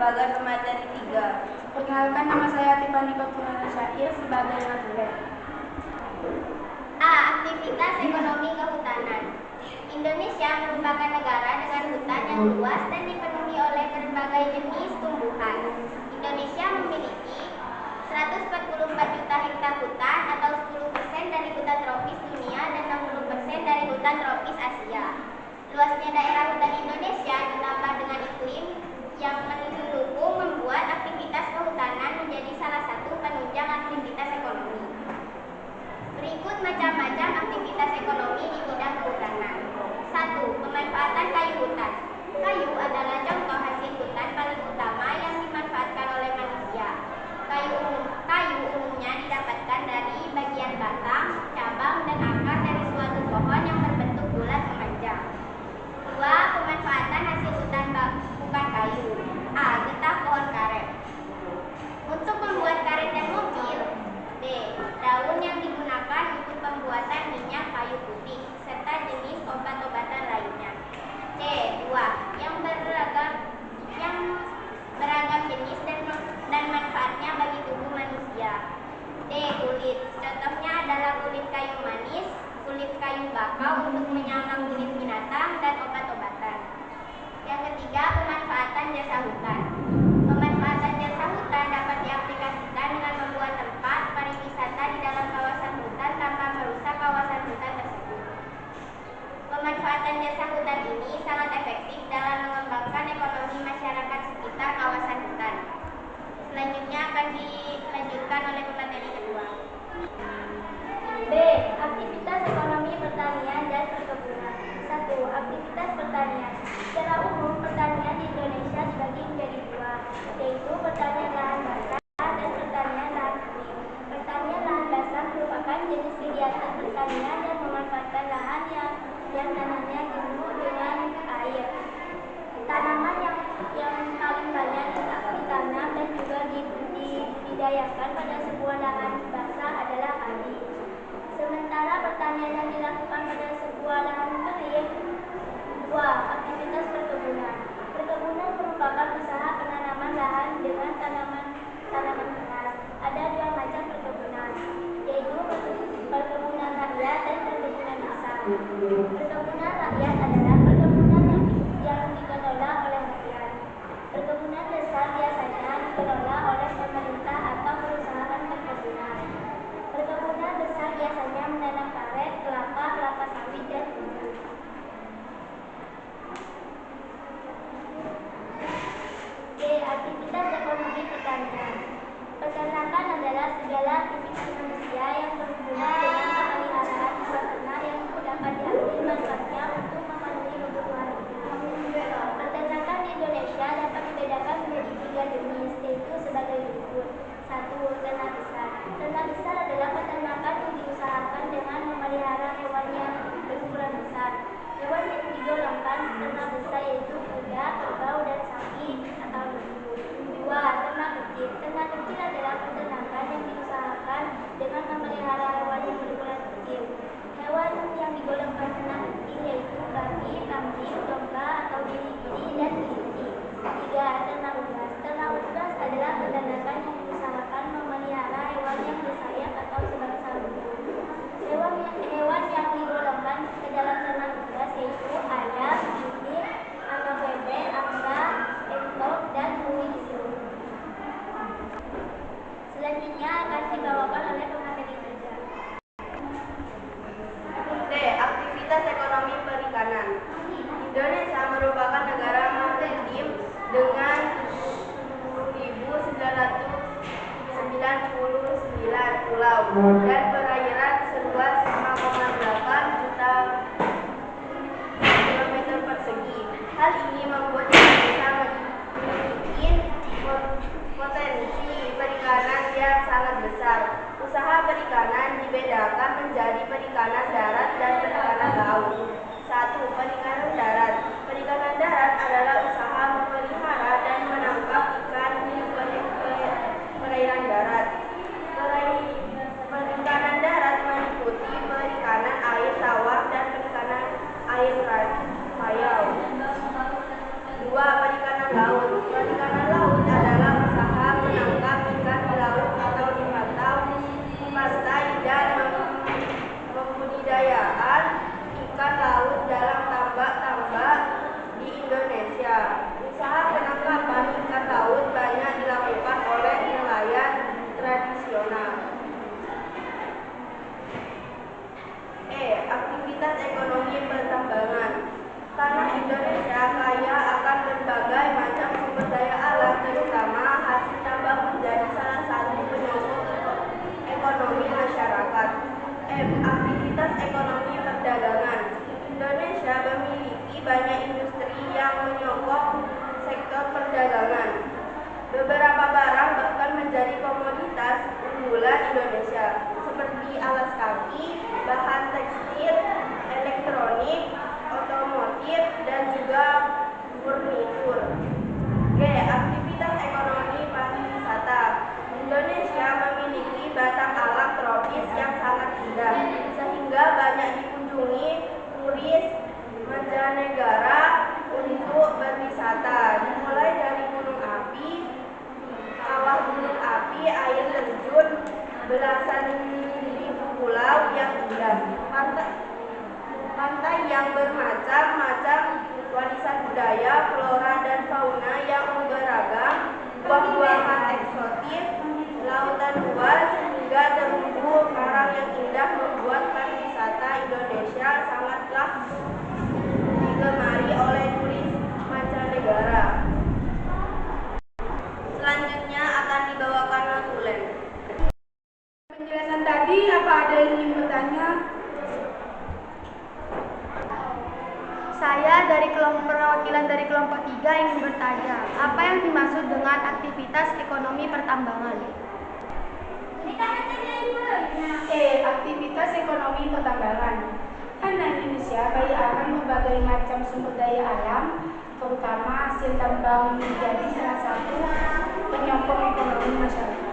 sebagai pemateri 3. Perkenalkan, nama saya Tiffany Kotungan Syair sebagai materi. A. Aktivitas ekonomi kehutanan. Indonesia merupakan negara dengan hutan yang luas dan dipenuhi oleh berbagai jenis tumbuhan. Indonesia memiliki 144 juta hektar hutan atau 10% dari hutan tropis dunia dan 60% dari hutan tropis Asia. Luasnya daerah hutan Indonesia ditambah dengan iklim yang mendukung membuat aktivitas kehutanan menjadi salah satu penunjang aktivitas ekonomi. Berikut macam-macam aktivitas ekonomi di bidang kehutanan. 1. Pemanfaatan kayu hutan. Kayu adalah contoh hasil hutan paling utama yang dimanfaatkan oleh manusia. Kayu umumnya didapatkan dari bagian batang, cabang, dan akar dari suatu pohon yang berbentuk bulat memanjang. 2. Pemanfaatan hasil hutan bukan kayu. A. Getah pohon karet. Untuk membuat karet dan mobil. B. Daun yang digunakan untuk pembuatan minyak kayu putih serta jenis obat-obatan lainnya. C. Buah yang beragam jenis dan manfaatnya bagi tubuh manusia. D. Kulit. Contohnya adalah kulit kayu manis, kulit kayu bakau untuk menyamar kulit binatang, dan obat-obatan. Yang ketiga, pemanfaatan jasa hutan. Pemanfaatan jasa hutan dapat diaplikasikan dengan membuat tempat pariwisata di dalam kawasan hutan tanpa merusak kawasan hutan tersebut. Pemanfaatan jasa hutan ini sangat efektif dalam mengembangkan ekonomi masyarakat sekitar kawasan hutan. Selanjutnya akan dilanjutkan oleh pemateri kedua. B. Aktivitas ekonomi pertanian dan perkebunan. 1. Aktivitas pertanian. Secara umum, pertanian di Indonesia dibagi menjadi dua, yaitu pertanian lahan basah dan pertanian lahan kering. Pertanian lahan basah merupakan jenis kegiatan pertanian yang memanfaatkan lahan yang tanahnya jenuh dengan air. Tanaman yang paling banyak ditanam dan juga dibudidayakan pada sebuah lahan basah adalah padi. Sementara pertanian yang dilakukan pada sebuah lahan kering. 2. Aktivitas perkebunan. Perkebunan merupakan usaha penanaman lahan dengan tanaman hias. Ada dua macam perkebunan, yaitu perkebunan rakyat dan perkebunan desa. Perkebunan rakyat adalah perkebunan yang dikelola oleh rakyat. Perkebunan desa biasanya dikelola oleh pemerintah atau perusahaan perkebunan. Perkebunan desa biasanya menanam karet, kelapa sawit, dan tebu. D. Aktivitas ekonomi pertanian. Peternakan adalah segala aktivitas manusia yang berhubungan dengan pemeliharaan hewan ternak yang dapat diambil manfaatnya untuk memenuhi kebutuhan hidup. Peternakan di Indonesia dapat dibedakan menjadi 3 jenis, yaitu sebagai berikut. 1. Ternak besar. Ternak besar adalah peternakan yang diusahakan dengan memelihara hewan yang berukuran besar. Hewan yang digolongkan ternak besar yaitu kuda, kerbau, dan sapi atau lembu. 2. Ternak kecil. Ternak kecil adalah peternakan yang diusahakan dengan memelihara hewan yang berukuran kecil. Hewan yang digolongkan ternak kecil yaitu babi, kambing, domba atau biri-biri, dan kelinci. 3. Ternak unggas. Ternak unggas adalah peternakan yang diusahakan memelihara hewan yang bersayap atau sebangsa burung. Hewan yang digolongkan ke dalam ternak unggas yaitu ayam, itik, anak bebek, angsa, entok, dan burung. Selanjutnya akan dibawakan oleh pemateri 3. D. Aktivitas ekonomi perikanan. Indonesia merupakan negara maritim dengan 10.999 pulau dan perairan seluas 5,8 juta kilometer persegi. Hal ini membuat Indonesia memiliki potensi perikanan yang sangat besar. Usaha perikanan dibedakan menjadi perikanan darat dan perikanan laut. 1. Perikanan darat. Perikanan darat adalah usaha memelihara dan menangkap ikan di perairan darat. Perikanan darat meliputi perikanan air tawar dan perikanan air payau. 2. Perikanan laut. Perikanan laut industri yang menyokong sektor perdagangan. Beberapa barang bahkan menjadi komoditas unggulan Indonesia, seperti alas kaki, bahan tekstil, elektronik, otomotif, dan juga furnitur. G. Aktivitas ekonomi pariwisata. Indonesia memiliki batang alam tropis yang sangat indah, sehingga banyak dikunjungi turis mancanegara untuk berwisata, dimulai dari gunung api, kawah gunung api, air terjun, belasan ribu pulau yang indah, pantai yang bermacam-macam, warisan budaya, flora dan fauna yang beragam, buah-buahan eksotis, lautan luas, hingga terumbu karang yang indah membuat pariwisata Indonesia sangatlah digemari oleh turis mancanegara. Selanjutnya akan dibawakan Tulen. Penjelasan tadi, apa ada yang ingin bertanya? Saya dari perwakilan dari kelompok 3 ingin bertanya, apa yang dimaksud dengan aktivitas ekonomi pertambangan? Aktivitas ekonomi pertambangan. Karena Indonesia kaya akan berbagai macam sumber daya alam, terutama hasil tambang menjadi salah satu penyokong ekonomi masyarakat.